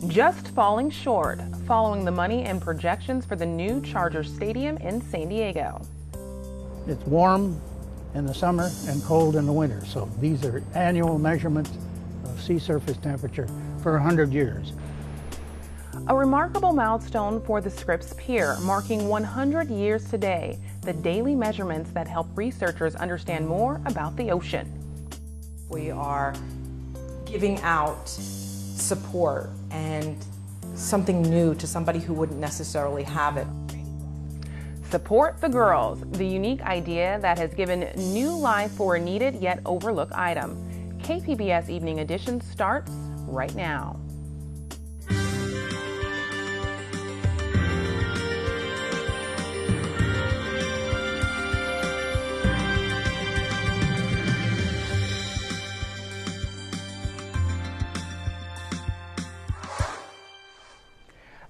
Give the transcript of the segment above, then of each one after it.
just falling short, following the money and projections for the new Chargers Stadium in San Diego. It's warm in the summer and cold in the winter, so these are annual measurements of sea surface temperature for 100 years. A remarkable milestone for the Scripps Pier, marking 100 years today, the daily measurements that help researchers understand more about the ocean. We are giving out support and something new to somebody who wouldn't necessarily have it. Support the Girls, the unique idea that has given new life for a needed yet overlooked item. KPBS Evening Edition starts right now.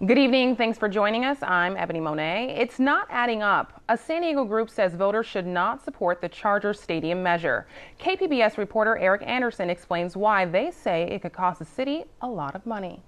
Good evening. Thanks for joining us. I'm Ebony Monet. It's not adding up. A San Diego group says voters should not support the Chargers Stadium measure. KPBS reporter Eric Anderson explains why they say it could cost the city a lot of money.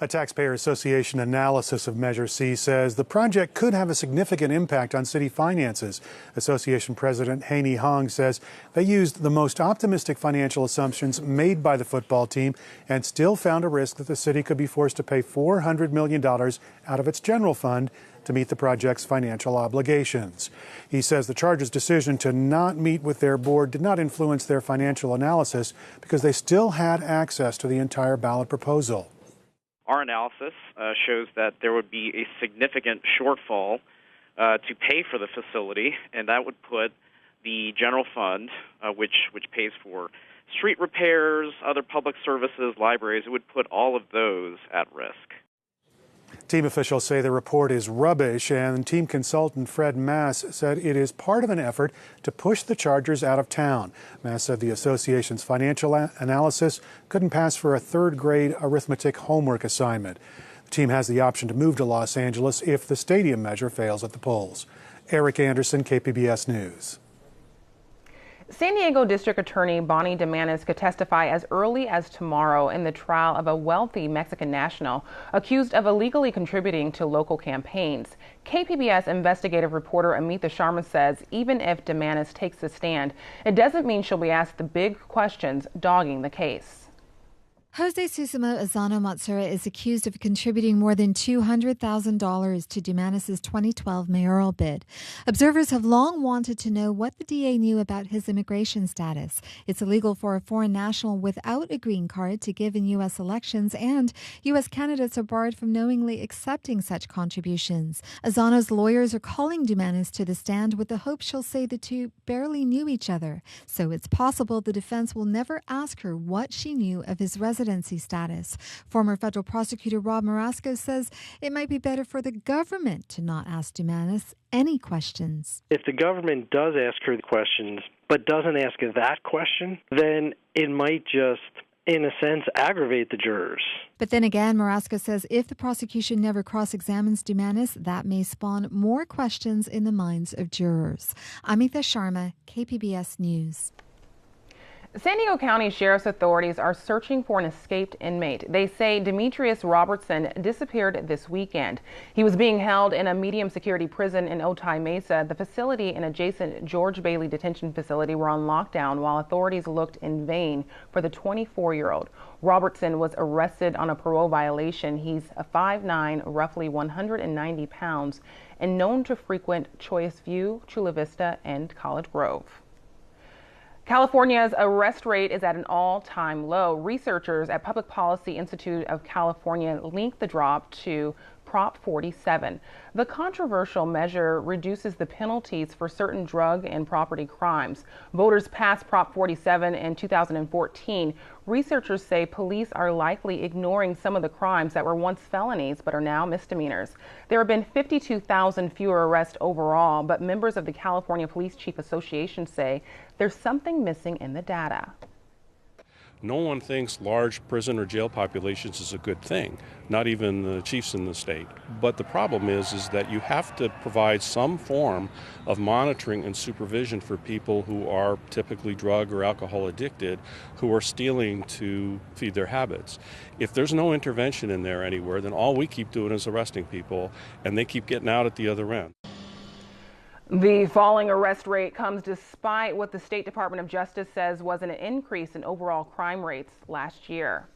A Taxpayer Association analysis of Measure C says the project could have a significant impact on city finances. Association President Haney Hong says they used the most optimistic financial assumptions made by the football team and still found a risk that the city could be forced to pay $400 million out of its general fund to meet the project's financial obligations. He says the Chargers' decision to not meet with their board did not influence their financial analysis because they still had access to the entire ballot proposal. Our analysis shows that there would be a significant shortfall to pay for the facility, and that would put the general fund, which pays for street repairs, other public services, libraries, it would put all of those at risk. Team officials say the report is rubbish, and team consultant Fred Mass said it is part of an effort to push the Chargers out of town. Mass said the association's financial analysis couldn't pass for a third-grade arithmetic homework assignment. The team has the option to move to Los Angeles if the stadium measure fails at the polls. Eric Anderson, KPBS News. San Diego District Attorney Bonnie Dumanis could testify as early as tomorrow in the trial of a wealthy Mexican national accused of illegally contributing to local campaigns. KPBS investigative reporter Amitha Sharma says even if Dumanis takes the stand, it doesn't mean she'll be asked the big questions dogging the case. Jose Susimo Azano Matsura is accused of contributing more than $200,000 to Dumanis' 2012 mayoral bid. Observers have long wanted to know what the DA knew about his immigration status. It's illegal for a foreign national without a green card to give in U.S. elections, and U.S. candidates are barred from knowingly accepting such contributions. Azano's lawyers are calling Dumanis to the stand with the hope she'll say the two barely knew each other. So it's possible the defense will never ask her what she knew of his residency status. Former federal prosecutor Rob Marasco says it might be better for the government to not ask Dumanis any questions. If the government does ask her the questions, but doesn't ask her that question, then it might just, in a sense, aggravate the jurors. But then again, Marasco says if the prosecution never cross-examines Dumanis, that may spawn more questions in the minds of jurors. Amitha Sharma, KPBS News. San Diego County Sheriff's authorities are searching for an escaped inmate. They say Demetrius Robertson disappeared this weekend. He was being held in a medium security prison in Otay Mesa. The facility and adjacent George Bailey Detention Facility were on lockdown while authorities looked in vain for the 24-year-old. Robertson was arrested on a parole violation. He's a 5'9", roughly 190 pounds, and known to frequent Choice View, Chula Vista, and College Grove. California's arrest rate is at an all-time low. Researchers at Public Policy Institute of California link the drop to Prop 47. The controversial measure reduces the penalties for certain drug and property crimes. Voters passed Prop 47 in 2014. Researchers say police are likely ignoring some of the crimes that were once felonies but are now misdemeanors. There have been 52,000 fewer arrests overall, but members of the California Police Chief Association say there's something missing in the data. No one thinks large prison or jail populations is a good thing, not even the chiefs in the state. But the problem is that you have to provide some form of monitoring and supervision for people who are typically drug or alcohol addicted, who are stealing to feed their habits. If there's no intervention in there anywhere, then all we keep doing is arresting people, and they keep getting out at the other end. The falling arrest rate comes despite what the State Department of Justice says was an increase in overall crime rates last year.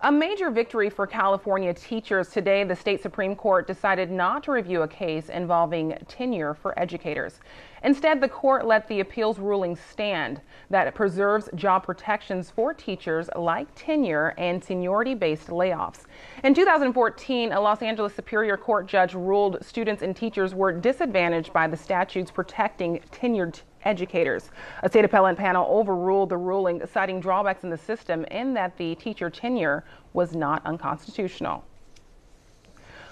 A major victory for California teachers. Today, the state Supreme Court decided not to review a case involving tenure for educators. Instead, the court let the appeals ruling stand that preserves job protections for teachers like tenure and seniority-based layoffs. In 2014, a Los Angeles Superior Court judge ruled students and teachers were disadvantaged by the statutes protecting tenured educators. A state appellate panel overruled the ruling, citing drawbacks in the system and that the teacher tenure was not unconstitutional.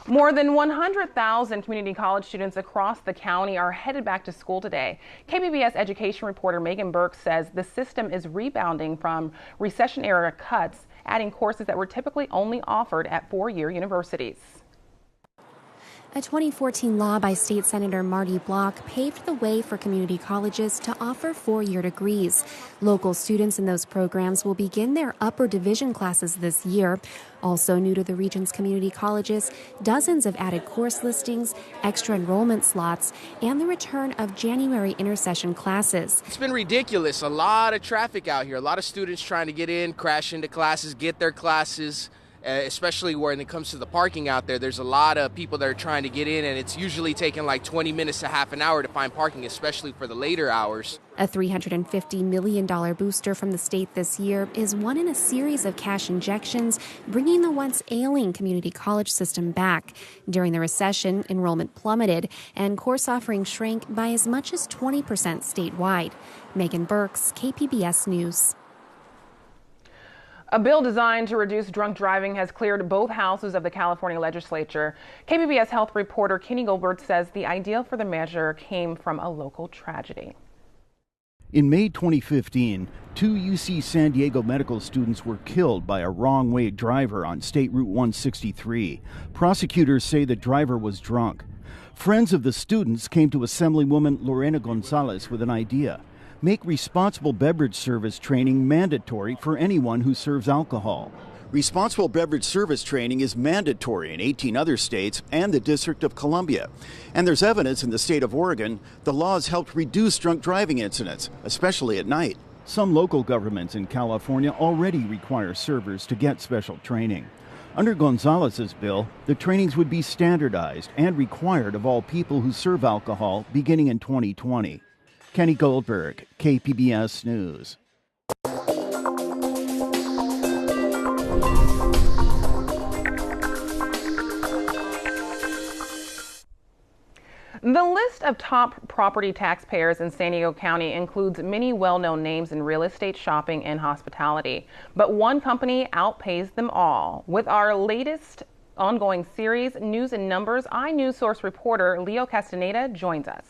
More than 100,000 community college students across the county are headed back to school today. KPBS education reporter Megan Burke says the system is rebounding from recession-era cuts, adding courses that were typically only offered at four-year universities. A 2014 law by State Senator Marty Block paved the way for community colleges to offer four-year degrees. Local students in those programs will begin their upper division classes this year. Also new to the region's community colleges, dozens of added course listings, extra enrollment slots, and the return of January intersession classes. It's been ridiculous. A lot of traffic out here. A lot of students trying to get in, crash into classes, get their classes. Especially when it comes to the parking out there, there's a lot of people that are trying to get in, and it's usually taking like 20 minutes to half an hour to find parking, especially for the later hours. A $350 million booster from the state this year is one in a series of cash injections, bringing the once ailing community college system back. During the recession, enrollment plummeted, and course offerings shrank by as much as 20% statewide. Megan Burks, KPBS News. A bill designed to reduce drunk driving has cleared both houses of the California legislature. KPBS health reporter Kenny Goldberg says the idea for the measure came from a local tragedy. In May 2015, two UC San Diego medical students were killed by a wrong-way driver on State Route 163. Prosecutors say the driver was drunk. Friends of the students came to Assemblywoman Lorena Gonzalez with an idea: make responsible beverage service training mandatory for anyone who serves alcohol. Responsible beverage service training is mandatory in 18 other states and the District of Columbia. And there's evidence in the state of Oregon the law has helped reduce drunk driving incidents, especially at night. Some local governments in California already require servers to get special training. Under Gonzalez's bill, the trainings would be standardized and required of all people who serve alcohol beginning in 2020. Kenny Goldberg, KPBS News. The list of top property taxpayers in San Diego County includes many well-known names in real estate, shopping, and hospitality. But one company outpays them all. With our latest ongoing series, News and Numbers, iNews Source reporter Leo Castaneda joins us.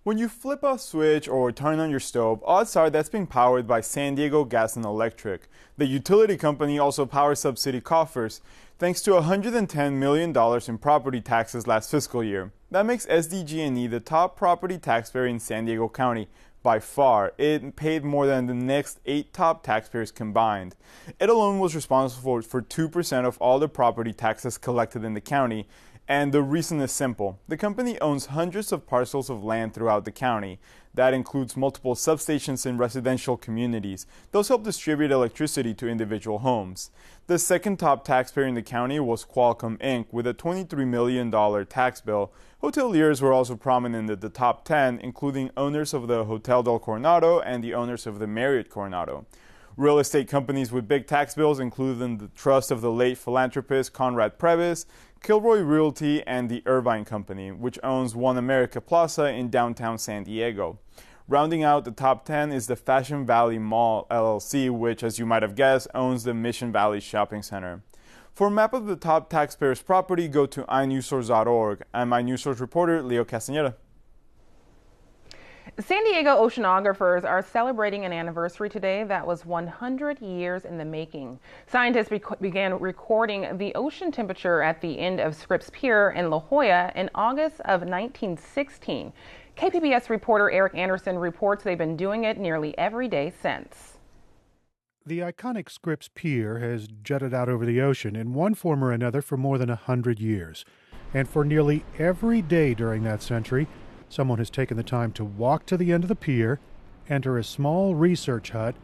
When you flip a switch or turn on your stove, odds are that's being powered by San Diego Gas and Electric. The utility company also powers up city coffers, thanks to $110 million in property taxes last fiscal year. That makes SDG&E the top property taxpayer in San Diego County. By far, it paid more than the next 8 top taxpayers combined. It alone was responsible for 2% of all the property taxes collected in the county. And the reason is simple. The company owns hundreds of parcels of land throughout the county. That includes multiple substations in residential communities. Those help distribute electricity to individual homes. The second top taxpayer in the county was Qualcomm Inc. with a $23 million tax bill. Hoteliers were also prominent in the top 10, including owners of the Hotel del Coronado and the owners of the Marriott Coronado. Real estate companies with big tax bills included the trust of the late philanthropist Conrad Previs, Kilroy Realty, and the Irvine Company, which owns One America Plaza in downtown San Diego. Rounding out the top 10 is the Fashion Valley Mall, LLC, which, as you might have guessed, owns the Mission Valley Shopping Center. For a map of the top taxpayers' property, go to iNewsSource.org. I'm iNewsSource reporter Leo Castaneda. San Diego Oceanographers are celebrating an anniversary today that was 100 years in the making. Scientists began recording the ocean temperature at the end of Scripps Pier in La Jolla in August of 1916. KPBS reporter Eric Anderson reports they've been doing it nearly every day since. The iconic Scripps Pier has jutted out over the ocean in one form or another for more than 100 years. And for nearly every day during that century, someone has taken the time to walk to the end of the pier, enter a small research hut,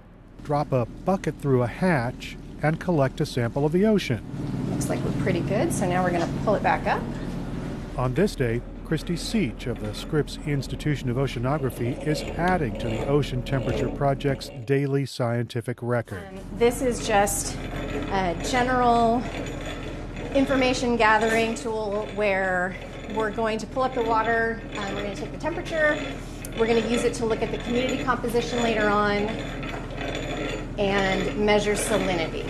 drop a bucket through a hatch, and collect a sample of the ocean. Looks like we're pretty good, so now we're going to pull it back up. On this day, Christy Seach of the Scripps Institution of Oceanography is adding to the Ocean Temperature Project's daily scientific record. This is just a general information gathering tool where we're going to pull up the water, we're going to take the temperature, we're going to use it to look at the community composition later on and measure salinity.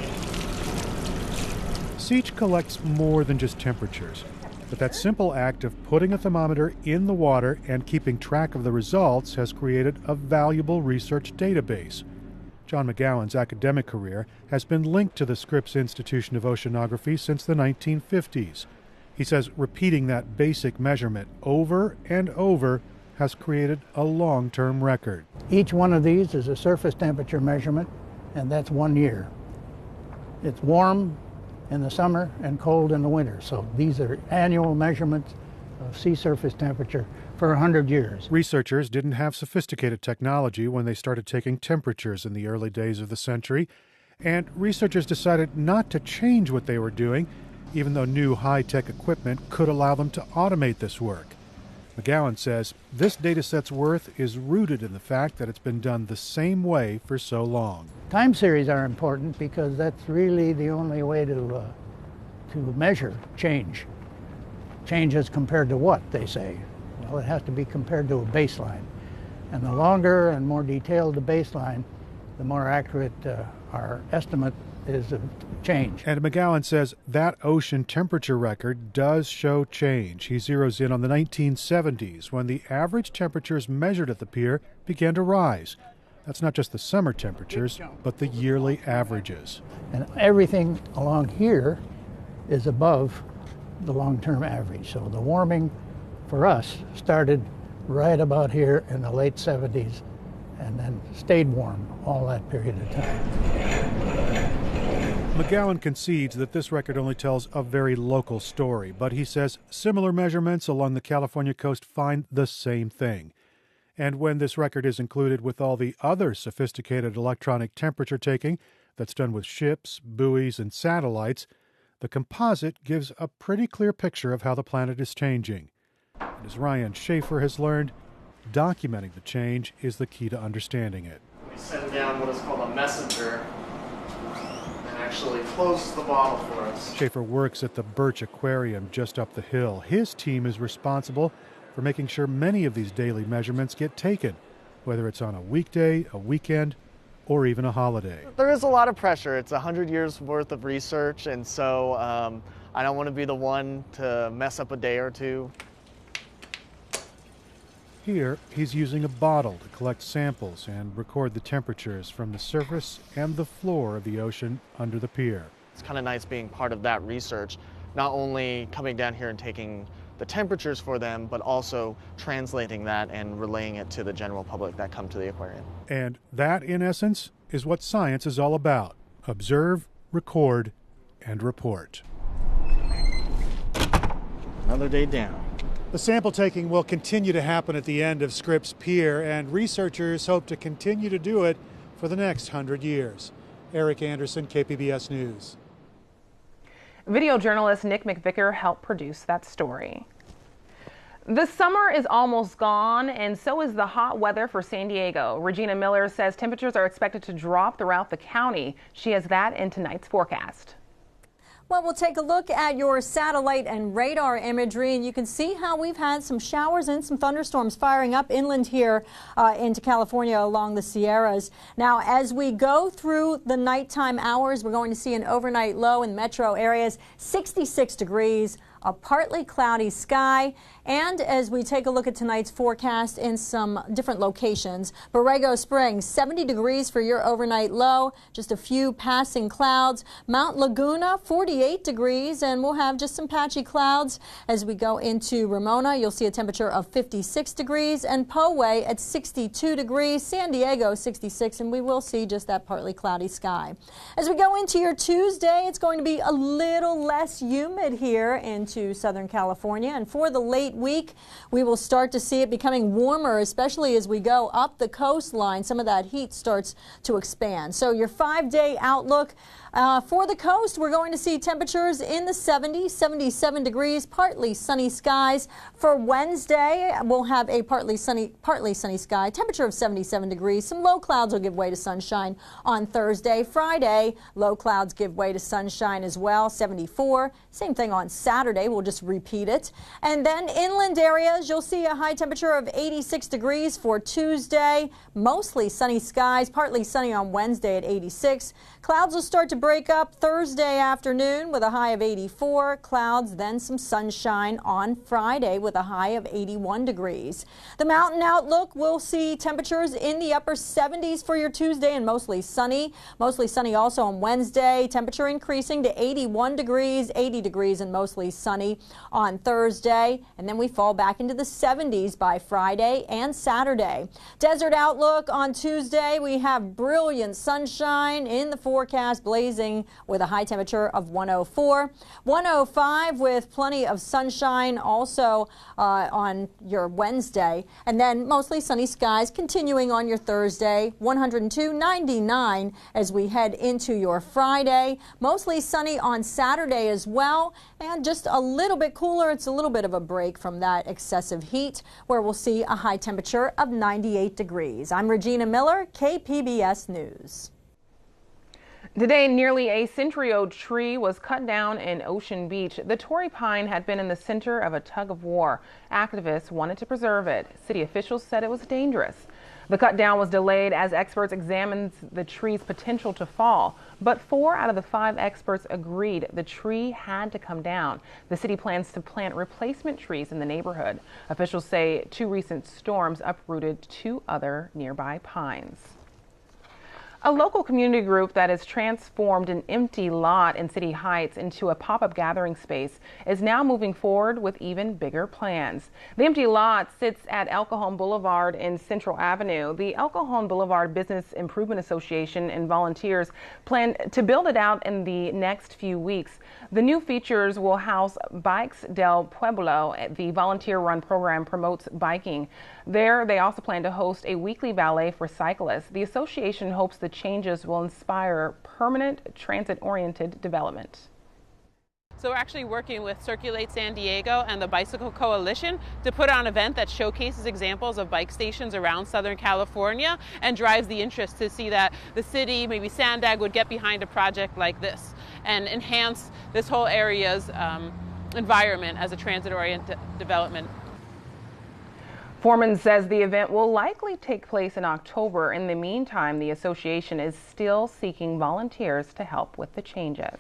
Seach collects more than just temperatures, but that simple act of putting a thermometer in the water and keeping track of the results has created a valuable research database. John McGowan's academic career has been linked to the Scripps Institution of Oceanography since the 1950s. He says repeating that basic measurement over and over has created a long-term record. Each one of these is a surface temperature measurement, and that's 1 year. It's warm in the summer and cold in the winter, so these are annual measurements of sea surface temperature for 100 years. Researchers didn't have sophisticated technology when they started taking temperatures in the early days of the century, and researchers decided not to change what they were doing, even though new high-tech equipment could allow them to automate this work. McGowan says this dataset's worth is rooted in the fact that it's been done the same way for so long. Time series are important because that's really the only way to measure change. Change as compared to what, they say? Well, it has to be compared to a baseline. And the longer and more detailed the baseline, the more accurate our estimate is of change. And McGowan says that ocean temperature record does show change. He zeroes in on the 1970s when the average temperatures measured at the pier began to rise. That's not just the summer temperatures, but the yearly averages. And everything along here is above the long-term average. So the warming for us started right about here in the late 70s and then stayed warm all that period of time. McGowan concedes that this record only tells a very local story, but he says similar measurements along the California coast find the same thing. And when this record is included with all the other sophisticated electronic temperature taking that's done with ships, buoys, and satellites, the composite gives a pretty clear picture of how the planet is changing. And as Ryan Schaefer has learned, documenting the change is the key to understanding it. We send down what is called a messenger and actually closes the bottle for us. Schaefer works at the Birch Aquarium just up the hill. His team is responsible for making sure many of these daily measurements get taken, whether it's on a weekday, a weekend, or even a holiday. There is a lot of pressure. It's 100 years worth of research, and so I don't want to be the one to mess up a day or two. Here, he's using a bottle to collect samples and record the temperatures from the surface and the floor of the ocean under the pier. It's kind of nice being part of that research, not only coming down here and taking the temperatures for them, but also translating that and relaying it to the general public that come to the aquarium. And that, in essence, is what science is all about. Observe, record, and report. Another day down. The sample taking will continue to happen at the end of Scripps Pier, and researchers hope to continue to do it for the next 100 years. Eric Anderson, KPBS News. Video journalist Nick McVicker helped produce that story. The summer is almost gone, and so is the hot weather for San Diego. Regina Miller says temperatures are expected to drop throughout the county. She has that in tonight's forecast. Well, we'll take a look at your satellite and radar imagery, and you can see how we've had some showers and some thunderstorms firing up inland here into California along the Sierras. Now, as we go through the nighttime hours, we're going to see an overnight low in metro areas, 66 degrees. a partly cloudy sky. And as we take a look at tonight's forecast in some different locations, Borrego Springs, 70 degrees for your overnight low, just a few passing clouds. Mount Laguna, 48 degrees, and we'll have just some patchy clouds. As we go into Ramona, you'll see a temperature of 56 degrees, and Poway at 62 degrees, San Diego 66, and we will see just that partly cloudy sky. As we go into your Tuesday, it's going to be a little less humid here into Southern California, and for the late week, we will start to see it becoming warmer, especially as we go up the coastline. Some of that heat starts to expand. So your 5-day outlook for the coast, we're going to see temperatures in the 70s, 77 degrees, partly sunny skies. For Wednesday, we'll have a partly sunny sky, temperature of 77 degrees. Some low clouds will give way to sunshine on Thursday. Friday, low clouds give way to sunshine as well, 74. Same thing on Saturday, we'll just repeat it. And then inland areas, you'll see a high temperature of 86 degrees for Tuesday. Mostly sunny skies, partly sunny on Wednesday at 86. Clouds will start to break up Thursday afternoon with a high of 84. Clouds, then some sunshine on Friday with a high of 81 degrees. The mountain outlook, we'll see temperatures in the upper 70s for your Tuesday and mostly sunny. Mostly sunny also on Wednesday. Temperature increasing to 81 degrees, 80 degrees and mostly sunny on Thursday. And then we fall back into the 70s by Friday and Saturday. Desert outlook on Tuesday, we have brilliant sunshine in the forecast, blazing with a high temperature of 104. 105 with plenty of sunshine also on your Wednesday. And then mostly sunny skies continuing on your Thursday. 102, 99 as we head into your Friday. Mostly sunny on Saturday as well. And just a little bit cooler. It's a little bit of a break from that excessive heat, where we'll see a high temperature of 98 degrees. I'm Regina Miller, KPBS News. Today, nearly a century-old tree was cut down in Ocean Beach. The Torrey pine had been in the center of a tug-of-war. Activists wanted to preserve it. City officials said it was dangerous. The cut down was delayed as experts examined the tree's potential to fall. But 4 out of the 5 experts agreed the tree had to come down. The city plans to plant replacement trees in the neighborhood. Officials say 2 recent storms uprooted 2 other nearby pines. A local community group that has transformed an empty lot in City Heights into a pop-up gathering space is now moving forward with even bigger plans. The empty lot sits at El Cajon Boulevard and Central Avenue. The El Cajon Boulevard Business Improvement Association and volunteers plan to build it out in the next few weeks. The new features will house Bikes del Pueblo. The volunteer-run program promotes biking. There, they also plan to host a weekly valet for cyclists. The association hopes the changes will inspire permanent transit-oriented development. So we're actually working with Circulate San Diego and the Bicycle Coalition to put on an event that showcases examples of bike stations around Southern California and drives the interest to see that the city, maybe Sandag, would get behind a project like this and enhance this whole area's environment as a transit-oriented development. Foreman says the event will likely take place in October. In the meantime, the association is still seeking volunteers to help with the changes.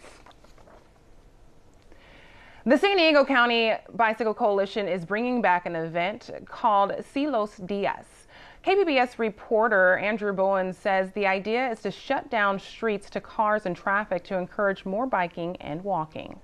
The San Diego County Bicycle Coalition is bringing back an event called Los Días. KPBS reporter Andrew Bowen says the idea is to shut down streets to cars and traffic to encourage more biking and walking.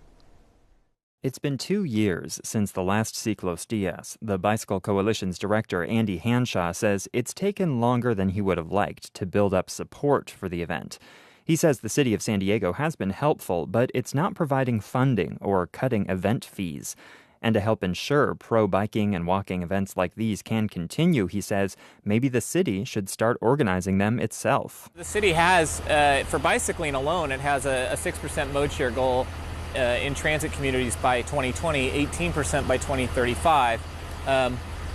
It's been 2 years since the last Los Días. The Bicycle Coalition's director, Andy Hanshaw, says it's taken longer than he would have liked to build up support for the event. He says the city of San Diego has been helpful, but it's not providing funding or cutting event fees. And to help ensure pro-biking and walking events like these can continue, he says maybe the city should start organizing them itself. The city has, for bicycling alone, it has a 6% mode share goal in transit communities by 2020, 18% by 2035.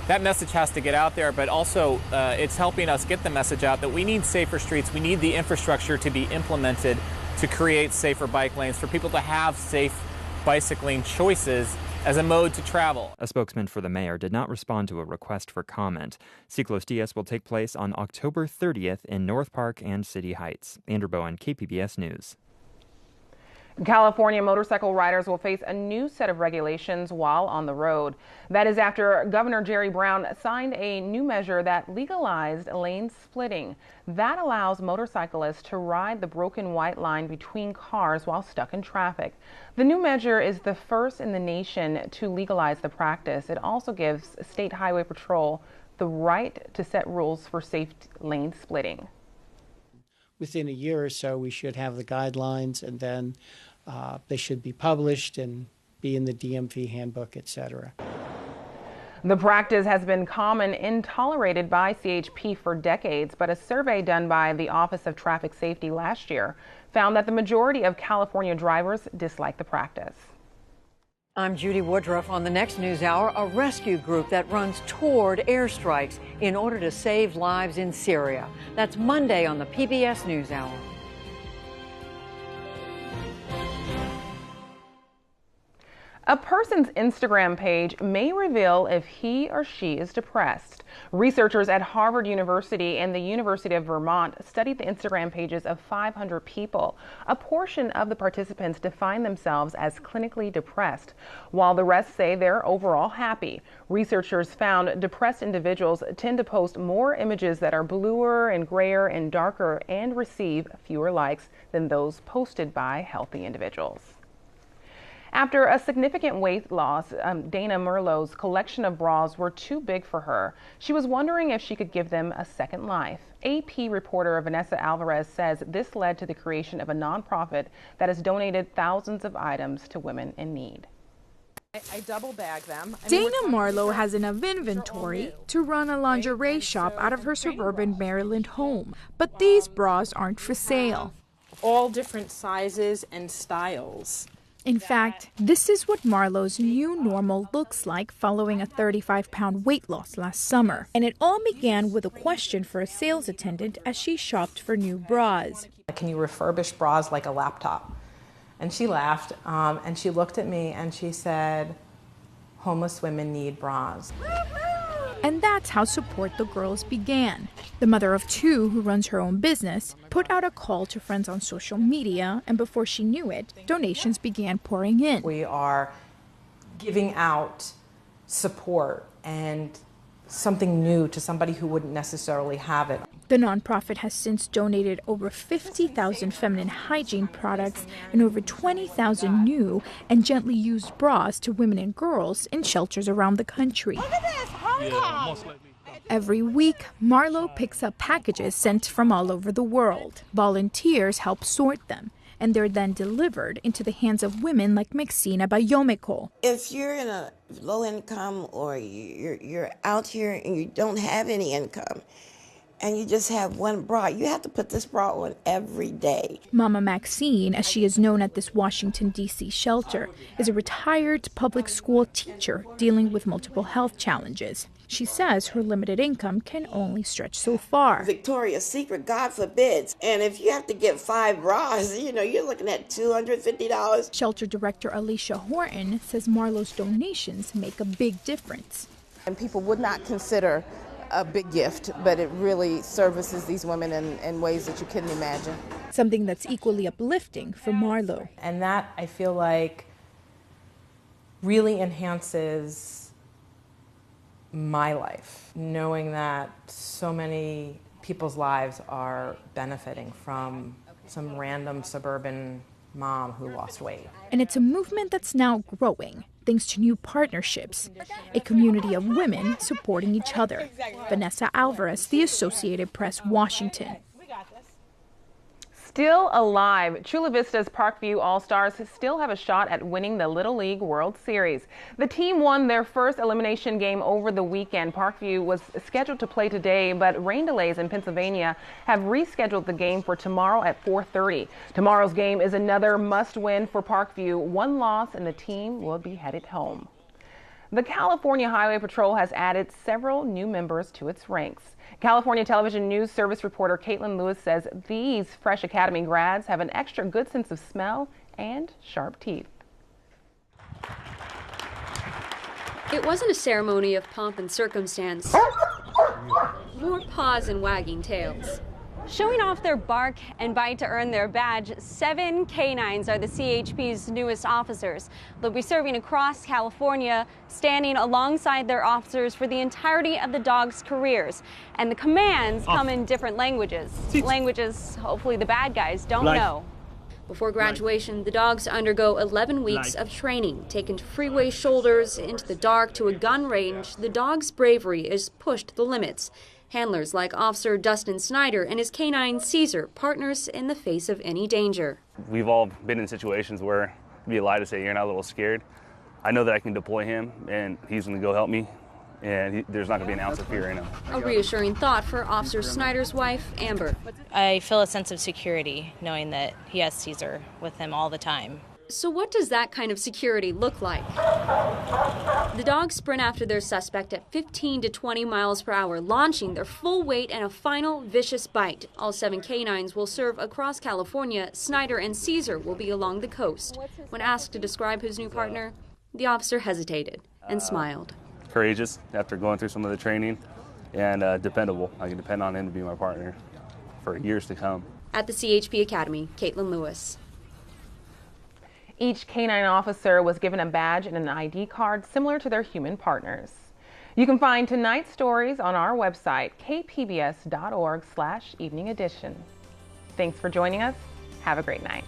That message has to get out there, but also it's helping us get the message out that we need safer streets. We need the infrastructure to be implemented to create safer bike lanes for people to have safe bicycling choices as a mode to travel. A spokesman for the mayor did not respond to a request for comment. Los Días will take place on October 30th in North Park and City Heights. Andrew Bowen, KPBS News. California motorcycle riders will face a new set of regulations while on the road. That is after Governor Jerry Brown signed a new measure that legalized lane splitting. That allows motorcyclists to ride the broken white line between cars while stuck in traffic. The new measure is the first in the nation to legalize the practice. It also gives State Highway Patrol the right to set rules for safe lane splitting. Within a year or so, we should have the guidelines, and then they should be published and be in the DMV handbook, etc. The practice has been common and tolerated by CHP for decades, but a survey done by the Office of Traffic Safety last year found that the majority of California drivers dislike the practice. I'm Judy Woodruff. On the next News Hour, a rescue group that runs toward airstrikes in order to save lives in Syria. That's Monday on the PBS News Hour. A person's Instagram page may reveal if he or she is depressed. Researchers at Harvard University and the University of Vermont studied the Instagram pages of 500 people. A portion of the participants define themselves as clinically depressed, while the rest say they're overall happy. Researchers found depressed individuals tend to post more images that are bluer and grayer and darker and receive fewer likes than those posted by healthy individuals. After a significant weight loss, Dana Merlot's collection of bras were too big for her. She was wondering if she could give them a second life. AP reporter Vanessa Alvarez says this led to the creation of a nonprofit that has donated thousands of items to women in need. I double bag them. Dana Marlowe has enough inventory to run a lingerie shop out of her suburban Maryland home. But these bras aren't for sale. All different sizes and styles. In fact, this is what Marlowe's new normal looks like following a 35-pound weight loss last summer. And it all began with a question for a sales attendant as she shopped for new bras. Can you refurbish bras like a laptop? And she laughed, and she looked at me and she said, homeless women need bras. And that's how Support the Girls began. The mother of two, who runs her own business, put out a call to friends on social media, and before she knew it, donations began pouring in. We are giving out support and something new to somebody who wouldn't necessarily have it. The nonprofit has since donated over 50,000 feminine hygiene products and over 20,000 new and gently used bras to women and girls in shelters around the country. Look at this, Hong Kong. Every week, Marlowe picks up packages sent from all over the world. Volunteers help sort them, and they're then delivered into the hands of women like Maxina Bayomeko. If you're in a low income or you're out here and you don't have any income, and you just have one bra, you have to put this bra on every day. Mama Maxine, as she is known at this Washington, D.C. shelter, is a retired public school teacher dealing with multiple health challenges. She says her limited income can only stretch so far. Victoria's Secret, God forbids. And if you have to get 5 bras, you're looking at $250. Shelter director Alicia Horton says Marlowe's donations make a big difference. And people would not consider a big gift, but it really services these women in ways that you couldn't imagine. Something that's equally uplifting for Marlowe. And that, I feel like, really enhances my life, knowing that so many people's lives are benefiting from some random suburban mom who lost weight. And it's a movement that's now growing, thanks to new partnerships, a community of women supporting each other. Vanessa Alvarez, The Associated Press, Washington. Still alive, Chula Vista's Parkview All-Stars still have a shot at winning the Little League World Series. The team won their first elimination game over the weekend. Parkview was scheduled to play today, but rain delays in Pennsylvania have rescheduled the game for tomorrow at 4:30. Tomorrow's game is another must-win for Parkview. One loss and the team will be headed home. The California Highway Patrol has added several new members to its ranks. California Television News Service reporter Caitlin Lewis says these fresh academy grads have an extra good sense of smell and sharp teeth. It wasn't a ceremony of pomp and circumstance, more paws and wagging tails. Showing off their bark and bite to earn their badge, 7 K9s are the CHP's newest officers. They'll be serving across California, standing alongside their officers for the entirety of the dogs' careers. And the commands come in different languages. Languages, hopefully, the bad guys don't know. Before graduation, the dogs undergo 11 weeks of training. Taken to freeway shoulders, into the dark, to a gun range, the dog's bravery is pushed to the limits. Handlers like Officer Dustin Snyder and his canine Caesar, partners in the face of any danger. We've all been in situations where it'd be a lie to say you're not a little scared. I know that I can deploy him and he's going to go help me, and there's not going to be an ounce of fear in him. A reassuring thought for Officer Snyder's wife, Amber. I feel a sense of security knowing that he has Caesar with him all the time. So what does that kind of security look like? The dogs sprint after their suspect at 15 to 20 miles per hour, launching their full weight and a final vicious bite. All 7 K9s will serve across California. Snyder and Caesar will be along the coast. When asked to describe his new partner, the officer hesitated and smiled. Courageous after going through some of the training, and dependable. I can depend on him to be my partner for years to come. At the CHP Academy, Caitlin Lewis. Each K9 officer was given a badge and an ID card similar to their human partners. You can find tonight's stories on our website, kpbs.org/evening edition. Thanks for joining us. Have a great night.